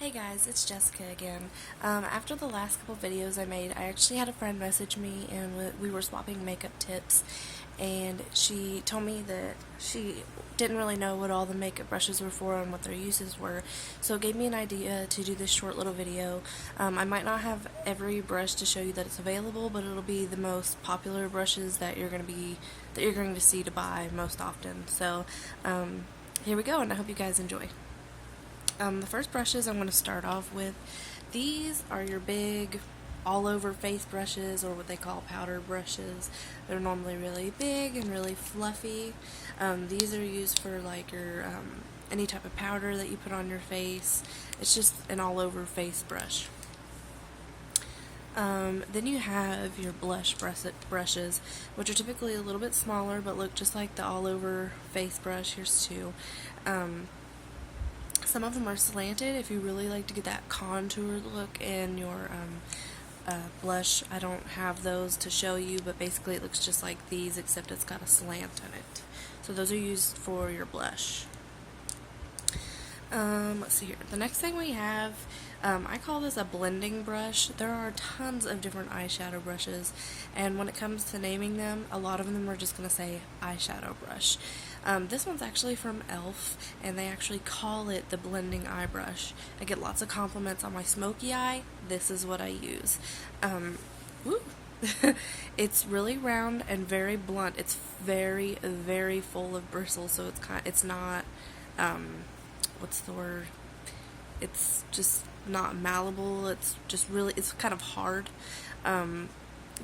Hey guys, it's Jessica again. After the last couple videos I made, I actually had a friend message me and we were swapping makeup tips, and she told me that she didn't really know what all the makeup brushes were for and what their uses were, so it gave me an idea to do this short little video. I might not have every brush to show you that it's available, but it'll be the most popular brushes that you're going to see to buy most often. So here we go, and I hope you guys enjoy. The first brushes I'm going to start off with, these are your big all over face brushes, or what they call powder brushes. They're normally really big and really fluffy. These are used for like your any type of powder that you put on your face. It's just an all over face brush. Then you have your blush brushes, which are typically a little bit smaller but look just like the all over face brush. Here's two. Some of them are slanted if you really like to get that contoured look in your blush. I don't have those to show you, but basically it looks just like these except it's got a slant in it. So those are used for your blush. Let's see here. The next thing we have, I call this a blending brush. There are tons of different eyeshadow brushes, and when it comes to naming them, a lot of them are just going to say eyeshadow brush. This one's actually from e.l.f., and they actually call it the blending eye brush. I get lots of compliments on my smoky eye. This is what I use. It's really round and very blunt. It's very, very full of bristles, so it's not, what's the word? It's just not malleable. It's just really, it's kind of hard.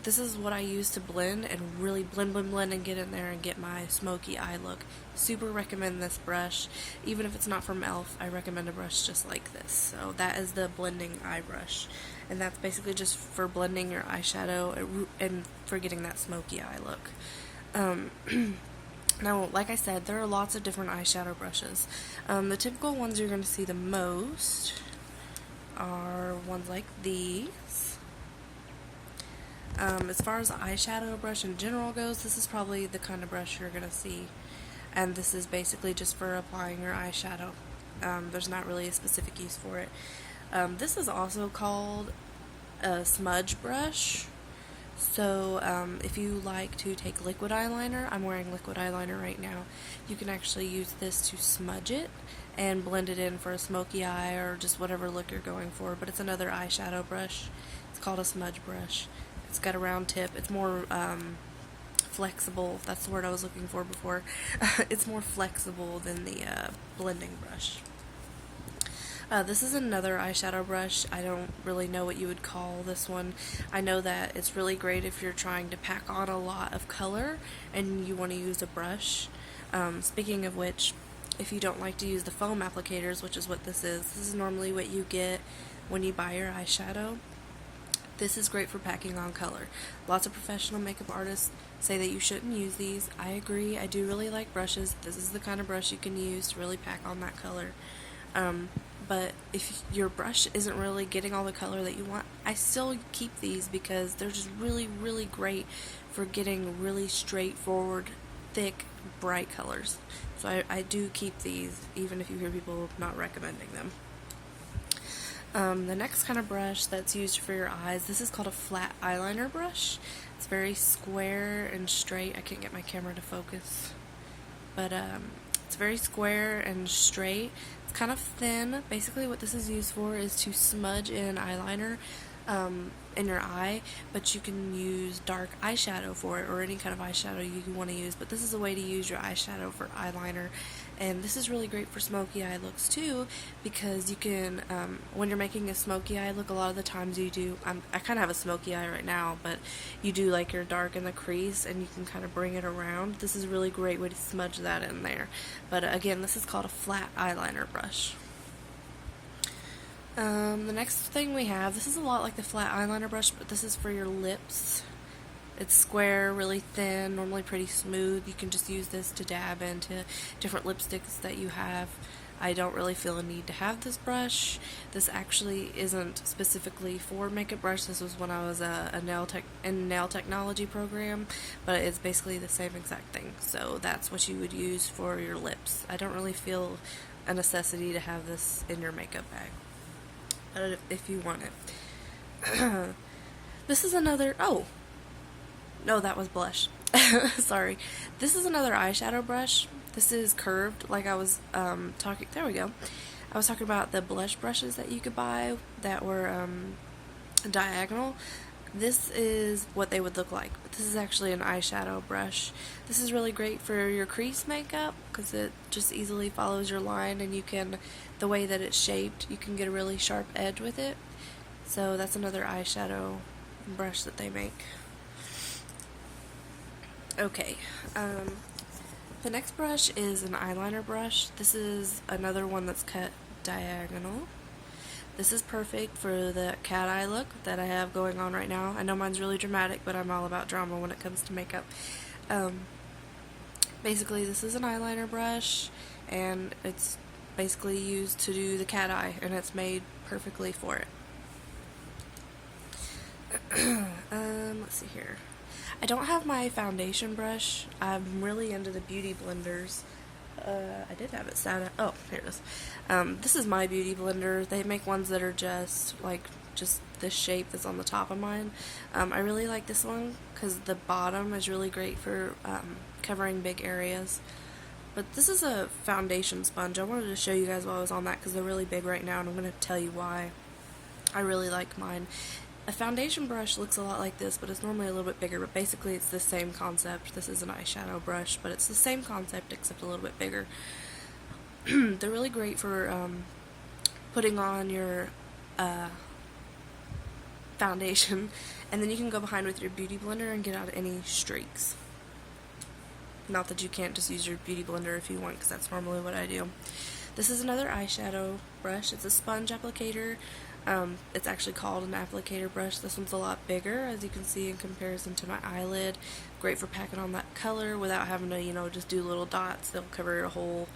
This is what I use to blend and really blend and get in there and get my smoky eye look. Super recommend this brush. Even if it's not from e.l.f., I recommend a brush just like this. So that is the blending eye brush. And that's basically just for blending your eyeshadow and for getting that smoky eye look. Now, like I said, there are lots of different eyeshadow brushes. The typical ones you're going to see the most are ones like these. As far as the eyeshadow brush in general goes, this is probably the kind of brush you're going to see. And this is basically just for applying your eyeshadow. There's not really a specific use for it. This is also called a smudge brush. So if you like to take liquid eyeliner, I'm wearing liquid eyeliner right now, you can actually use this to smudge it and blend it in for a smoky eye or just whatever look you're going for. But it's another eyeshadow brush. It's called a smudge brush. It's got a round tip. It's more flexible. That's the word I was looking for before. It's more flexible than the blending brush. This is another eyeshadow brush. I don't really know what you would call this one. I know that it's really great if you're trying to pack on a lot of color and you want to use a brush. Speaking of which, if you don't like to use the foam applicators, which is what this is normally what you get when you buy your eyeshadow. This is great for packing on color. Lots of professional makeup artists say that you shouldn't use these. I agree. I do really like brushes. This is the kind of brush you can use to really pack on that color. But if your brush isn't really getting all the color that you want, I still keep these because they're just really, really great for getting really straightforward, thick, bright colors. So I do keep these, even if you hear people not recommending them. The next kind of brush that's used for your eyes, this is called a flat eyeliner brush. It's very square and straight. I can't get my camera to focus. But it's very square and straight. It's kind of thin. Basically what this is used for is to smudge in eyeliner in your eye, but you can use dark eyeshadow for it, or any kind of eyeshadow you want to use. But this is a way to use your eyeshadow for eyeliner, and this is really great for smoky eye looks too, because you can, when you're making a smoky eye look, a lot of the times you do, I kind of have a smoky eye right now, but you do like your dark in the crease and you can kind of bring it around. This is a really great way to smudge that in there. But again, this is called a flat eyeliner brush. The next thing we have, this is a lot like the flat eyeliner brush, but this is for your lips. It's square, really thin, normally pretty smooth. You can just use this to dab into different lipsticks that you have. I don't really feel a need to have this brush. This actually isn't specifically for makeup brush. This was when I was in nail technology program, but it's basically the same exact thing. So that's what you would use for your lips. I don't really feel a necessity to have this in your makeup bag. if you want it. This is another, oh, no, that was blush. Sorry. This is another eyeshadow brush. This is curved, like I was talking, there we go. I was talking about the blush brushes that you could buy that were diagonal. This is what they would look like, but this is actually an eyeshadow brush. This is really great for your crease makeup because it just easily follows your line, and you can, the way that it's shaped, you can get a really sharp edge with it. So that's another eyeshadow brush that they make. Okay, the next brush is an eyeliner brush. This is another one that's cut diagonal. This is perfect for the cat eye look that I have going on right now. I know mine's really dramatic, but I'm all about drama when it comes to makeup. Basically, this is an eyeliner brush, and it's basically used to do the cat eye, and it's made perfectly for it. Let's see here. I don't have my foundation brush. I'm really into the beauty blenders. I did have it sat out. Oh, here it is. This is my beauty blender. They make ones that are just this shape that's on the top of mine. I really like this one because the bottom is really great for covering big areas. But this is a foundation sponge. I wanted to show you guys while I was on that because they're really big right now, and I'm going to tell you why I really like mine. A foundation brush looks a lot like this, but it's normally a little bit bigger, but basically it's the same concept. This is an eyeshadow brush, but it's the same concept except a little bit bigger. They're really great for putting on your foundation, and then you can go behind with your beauty blender and get out any streaks. Not that you can't just use your beauty blender if you want, because that's normally what I do. This is another eyeshadow brush. It's a sponge applicator. It's actually called an applicator brush. This one's a lot bigger, as you can see in comparison to my eyelid. Great for packing on that color without having to, just do little dots. They'll cover your whole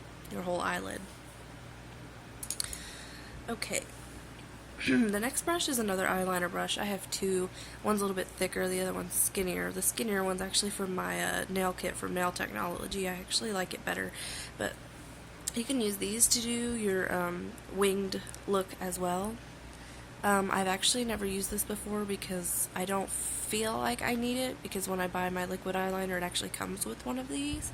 eyelid. Okay. The next brush is another eyeliner brush. I have two. One's a little bit thicker, the other one's skinnier. The skinnier one's actually from my nail kit from Nail Technology. I actually like it better, but you can use these to do your winged look as well. I've actually never used this before because I don't feel like I need it, because when I buy my liquid eyeliner it actually comes with one of these.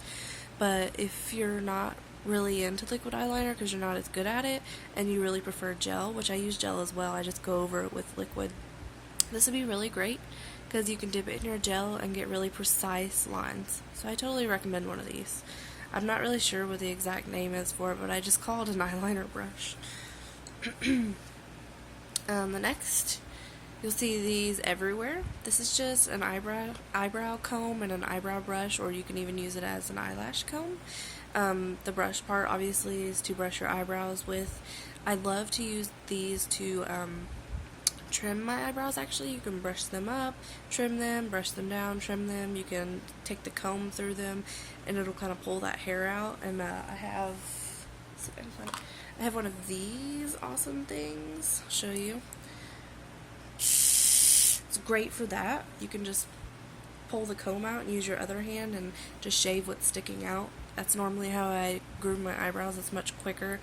But if you're not really into liquid eyeliner because you're not as good at it and you really prefer gel, which I use gel as well, I just go over it with liquid, this would be really great because you can dip it in your gel and get really precise lines. So I totally recommend one of these. I'm not really sure what the exact name is for it, but I just call it an eyeliner brush. The next, you'll see these everywhere. This is just an eyebrow comb and an eyebrow brush, or you can even use it as an eyelash comb. The brush part obviously is to brush your eyebrows with. I love to use these to trim my eyebrows. Actually, you can brush them up, trim them, brush them down, trim them. You can take the comb through them and it'll kind of pull that hair out. And I have, let's see if I can find it. I have one of these awesome things. I'll show you. It's great for that. You can just pull the comb out and use your other hand and just shave what's sticking out. That's normally how I groom my eyebrows. It's much quicker.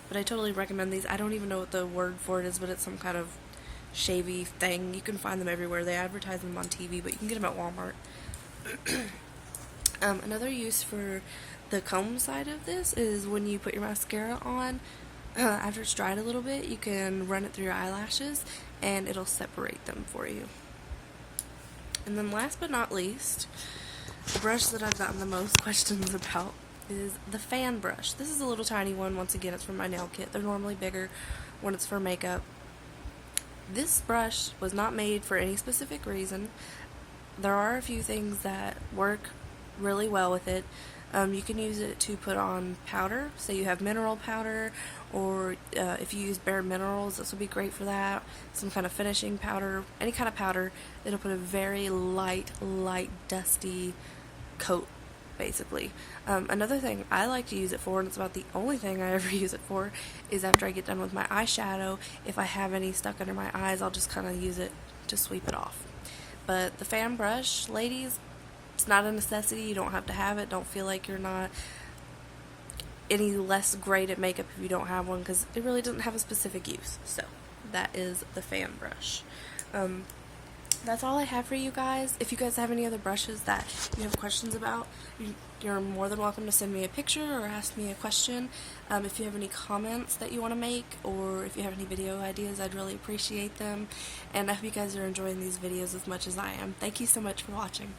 But I totally recommend these. I don't even know what the word for it is, but it's some kind of shavy thing. You can find them everywhere. They advertise them on TV, but you can get them at Walmart. Another use for the comb side of this is when you put your mascara on, after it's dried a little bit, you can run it through your eyelashes and it'll separate them for you. And then last but not least, the brush that I've gotten the most questions about is the fan brush. This is a little tiny one. Once again, it's from my nail kit. They're normally bigger when it's for makeup. This brush was not made for any specific reason. There are a few things that work really well with it. You can use it to put on powder, so you have mineral powder, or if you use Bare Minerals, this would be great for that. Some kind of finishing powder, any kind of powder. It'll put a very light, dusty coat, basically. Another thing I like to use it for, and it's about the only thing I ever use it for, is after I get done with my eyeshadow, if I have any stuck under my eyes, I'll just kind of use it to sweep it off. But the fan brush, ladies, it's not a necessity. You don't have to have it. Don't feel like you're not any less great at makeup if you don't have one, because it really doesn't have a specific use. So that is the fan brush. That's all I have for you guys. If you guys have any other brushes that you have questions about, you're more than welcome to send me a picture or ask me a question. If you have any comments that you want to make, or if you have any video ideas, I'd really appreciate them. And I hope you guys are enjoying these videos as much as I am. Thank you so much for watching.